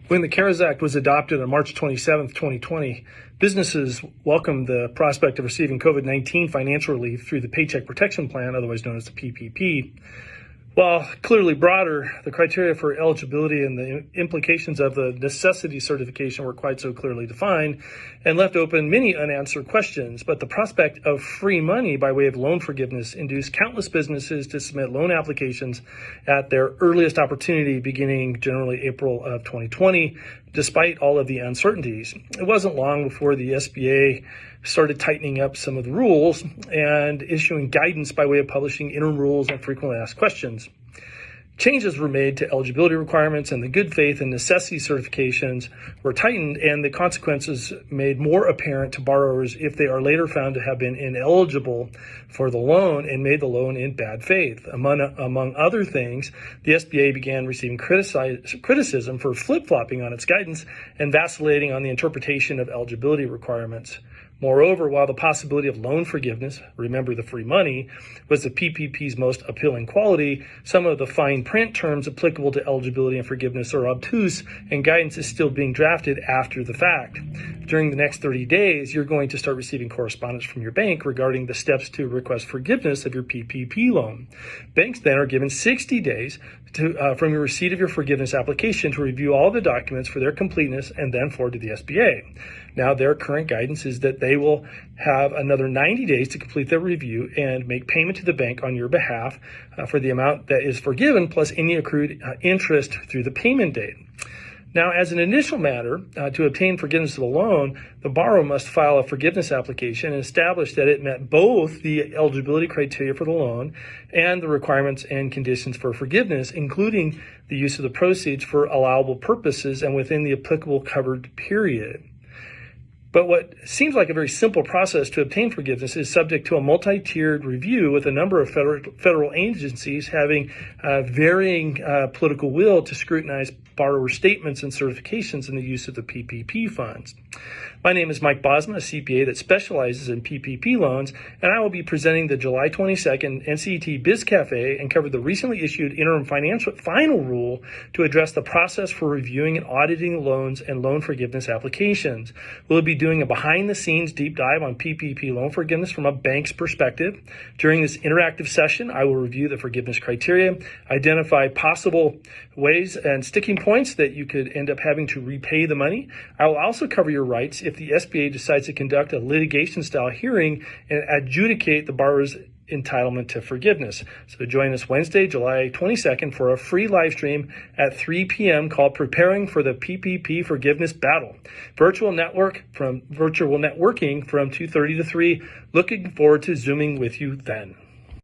When the CARES Act was adopted on March 27, 2020, businesses welcomed the prospect of receiving COVID-19 financial relief through the Paycheck Protection Plan, otherwise known as the PPP. While clearly broader, the criteria for eligibility and the implications of the necessity certification were quite so clearly defined and left open many unanswered questions. But the prospect of free money by way of loan forgiveness induced countless businesses to submit loan applications at their earliest opportunity, beginning generally April of 2020, despite all of the uncertainties. It wasn't long before the SBA started tightening up some of the rules and issuing guidance by way of publishing interim rules and frequently asked questions. Changes were made to eligibility requirements, and the good faith and necessity certifications were tightened, and the consequences made more apparent to borrowers if they are later found to have been ineligible for the loan and made the loan in bad faith. Among other things, the SBA began receiving criticism for flip-flopping on its guidance and vacillating on the interpretation of eligibility requirements. Moreover, while the possibility of loan forgiveness, remember the free money, was the PPP's most appealing quality, some of the fine print terms applicable to eligibility and forgiveness are obtuse, and guidance is still being drafted after the fact. During the next 30 days, you're going to start receiving correspondence from your bank regarding the steps to request forgiveness of your PPP loan. Banks then are given 60 days from your receipt of your forgiveness application to review all the documents for their completeness and then forward to the SBA. Now, their current guidance is that they will have another 90 days to complete their review and make payment to the bank on your behalf for the amount that is forgiven plus any accrued interest through the payment date. Now, as an initial matter, to obtain forgiveness of a loan, the borrower must file a forgiveness application and establish that it met both the eligibility criteria for the loan and the requirements and conditions for forgiveness, including the use of the proceeds for allowable purposes and within the applicable covered period. But what seems like a very simple process to obtain forgiveness is subject to a multi-tiered review with a number of federal agencies having varying political will to scrutinize borrower statements and certifications in the use of the PPP funds. My name is Mike Bosma, a CPA that specializes in PPP loans, and I will be presenting the July 22nd NCET Biz Cafe and cover the recently issued interim final rule to address the process for reviewing and auditing loans and loan forgiveness applications. We'll be doing a behind-the-scenes deep dive on PPP loan forgiveness from a bank's perspective. During this interactive session, I will review the forgiveness criteria, identify possible ways and sticking points that you could end up having to repay the money. I will also cover your rights if the SBA decides to conduct a litigation-style hearing and adjudicate the borrower's entitlement to forgiveness. So join us Wednesday, July 22nd for a free live stream at 3 p.m. called Preparing for the PPP Forgiveness Battle. Virtual networking from 2:30 to 3. Looking forward to Zooming with you then.